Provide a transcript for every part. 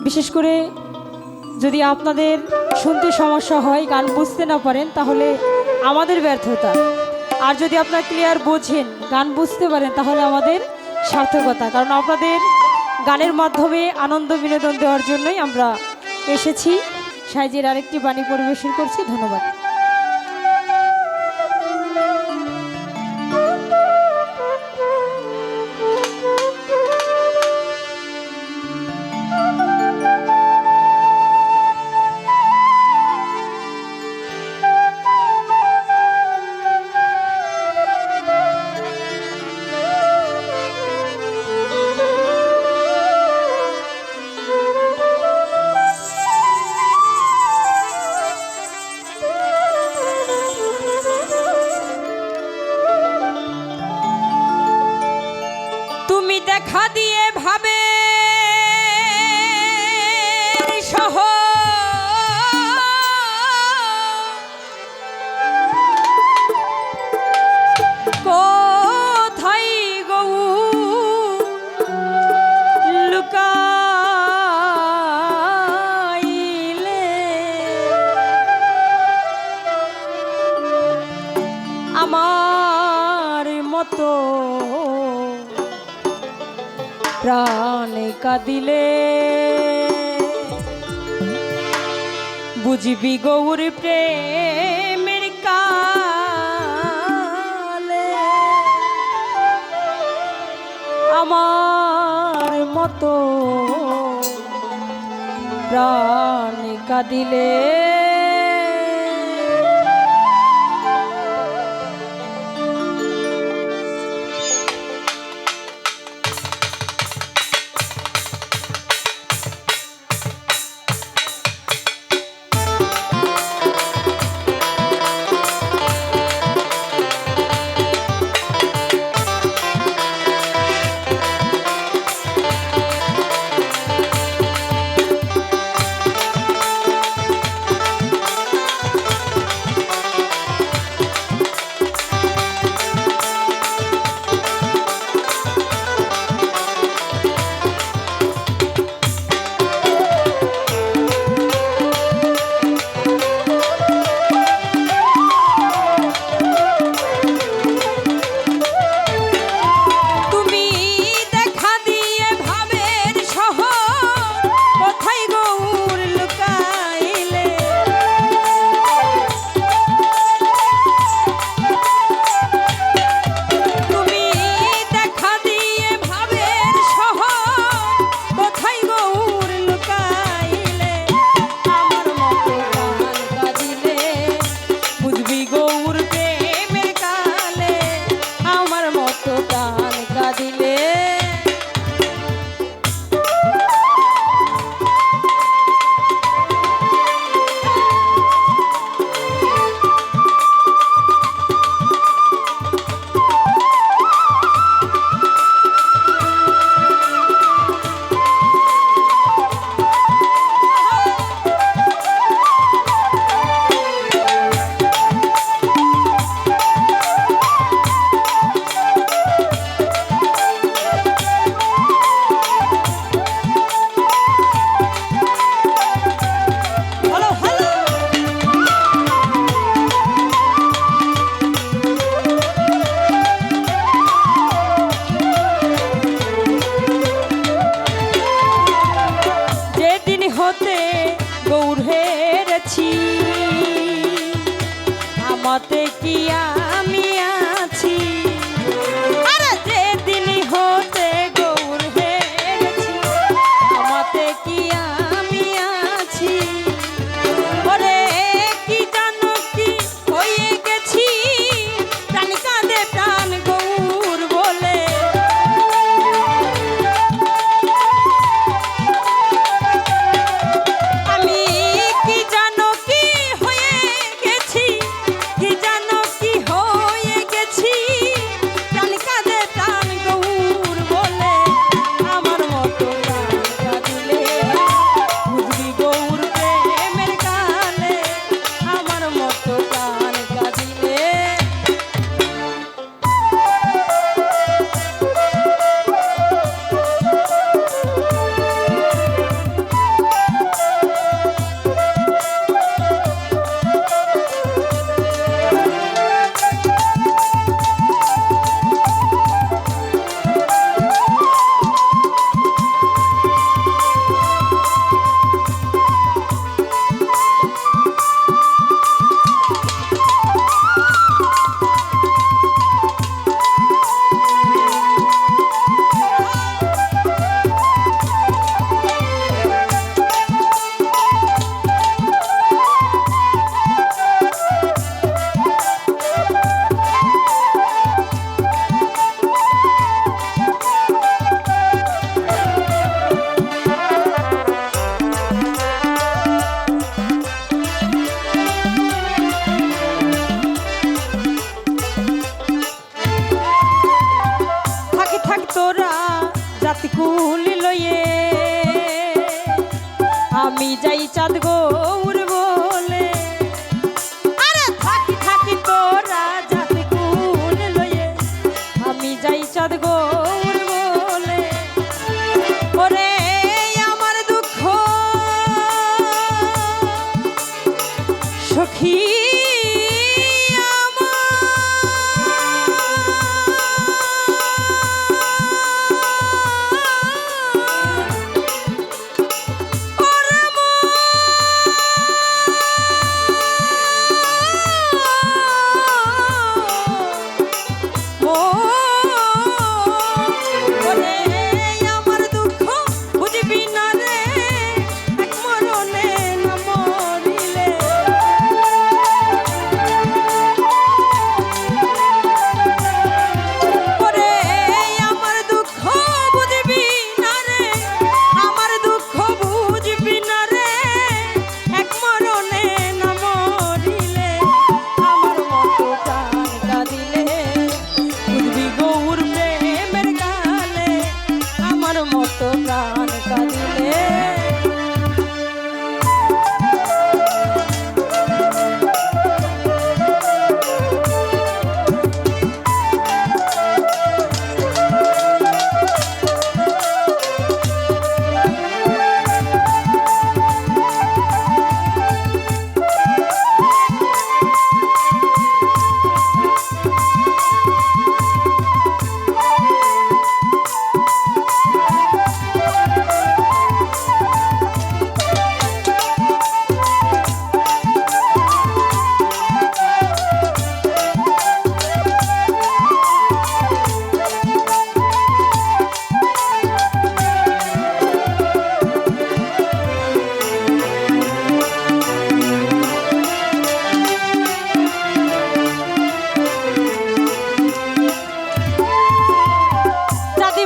বিশেষ করে যদি আপনাদের শুনতে সমস্যা হয়, গান বুঝতে না পারেন, তাহলে আমাদের ব্যর্থতা। আর যদি আপনারা ক্লিয়ার বোঝেন, গান বুঝতে পারেন, তাহলে আমাদের সার্থকতা। কারণ আপনাদের গানের মাধ্যমে আনন্দ বিনোদন দেওয়ার জন্যই আমরা এসেছি। সাইজের আরেকটি বাণী পরিবেশন করছি। ধন্যবাদ। দেখা দিয়ে ভাবে সহ কোথায় গো লুকাইলে আমার মতো প্রাণে কাঁদিলে বুঝবি গৌর প্রেমের কালে আমার মতো প্রাণে কাঁদিলে মতে কি আমি আছি আরে যেদিন হতে গৌর হেরেছি মতে কি আমি আছি ওরে কি জানো কি হয়ে গেছি প্রাণ কাঁদে প্রাণ গৌর বলে আমি কি আমি যাই চাঁদ গৌর বলে, আরে থাকি থাকি তোরা যাত কুল লয়ে, আমি যাই চাঁদ গৌর বলে। ওরে আমার দুঃখ সখী মতো প্রাণ কাঁদিলে।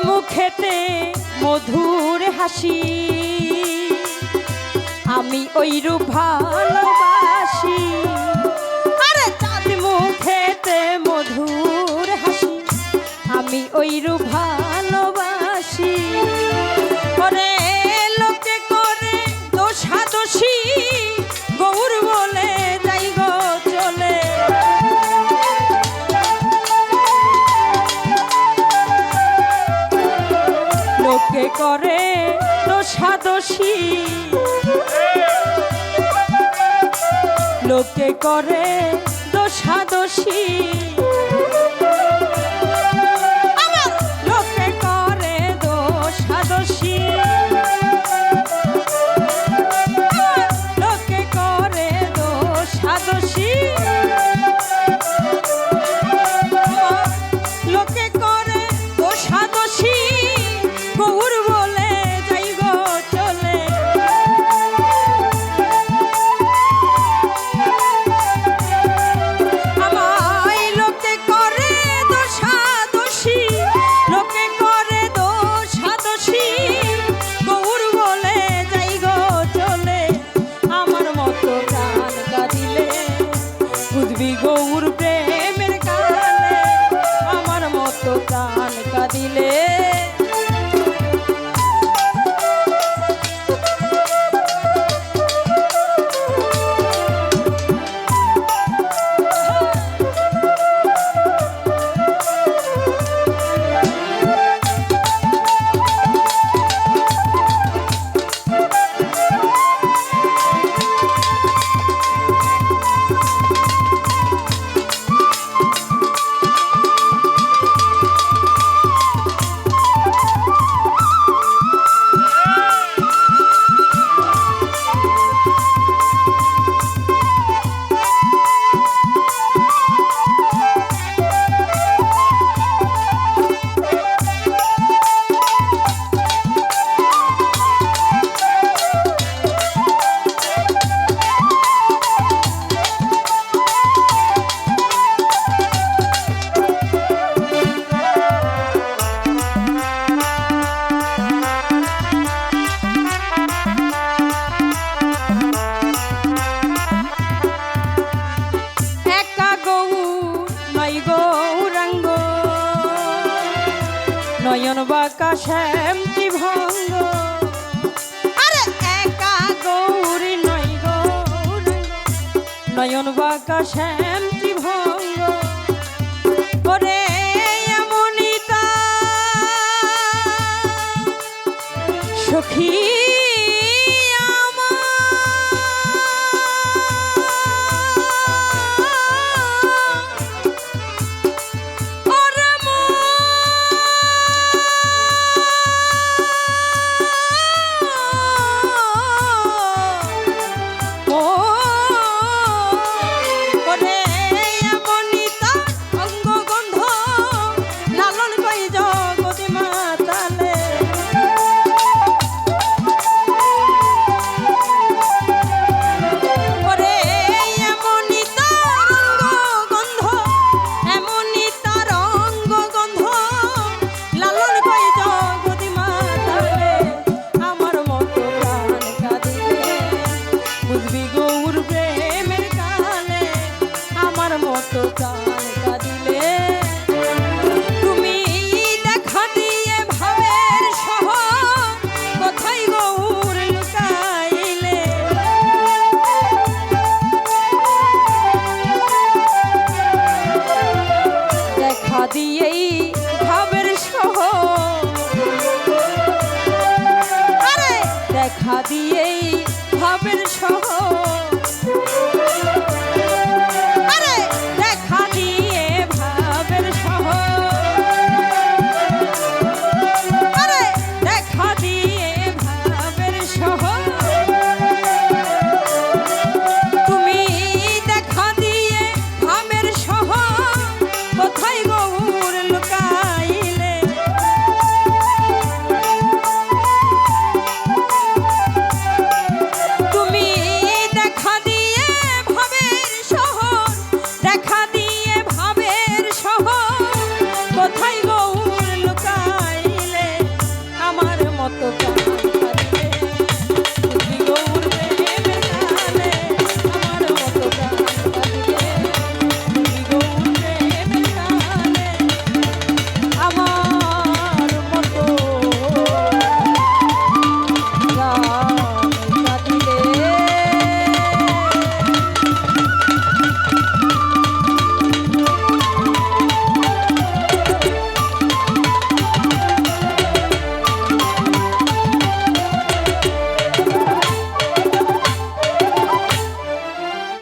মুখেতে মধুর হাসি, আমি ওই রূপ ভালোবাসি। আরে চাঁদ মুখেতে মধুর হাসি, আমি ওই রূপ ভালোবাসি। ওরে লোকে করে দোষাদোষী, গৌর বলে যাই গো চলে। লোকে করে দোষাদোষী, লোকে করে দোষাদোষী, লোকে করে দোষাদোষী, লোকে করে দোষাদোষী, লোকে করে দোষাদোষী, গৌর বলে যাই গো চলে। আমায় লোকে করে দোষাদোষী, লোকে করে দোষাদোষী, গৌর বলে যাই গো চলে। আমার মতো গান গাইলে বুঝবি গৌর প্রেমের কালে, আমার মতো গান গাইলে। নয়ন বাঁকা শ্যামটি ভঙ্গ, আরে একা গো নয়ন বাঁকা শ্যাম ত্রিভঙ্গ ওরে এমনই তা সখী মতো কান কাঁদিলে তুমি দেখা দিয়ে ভাবের সহ কোথায় গৌর লুকাইলে দেখা দিয়েই ভাবের সহ আরে দেখা দিয়েই ভাবের সহ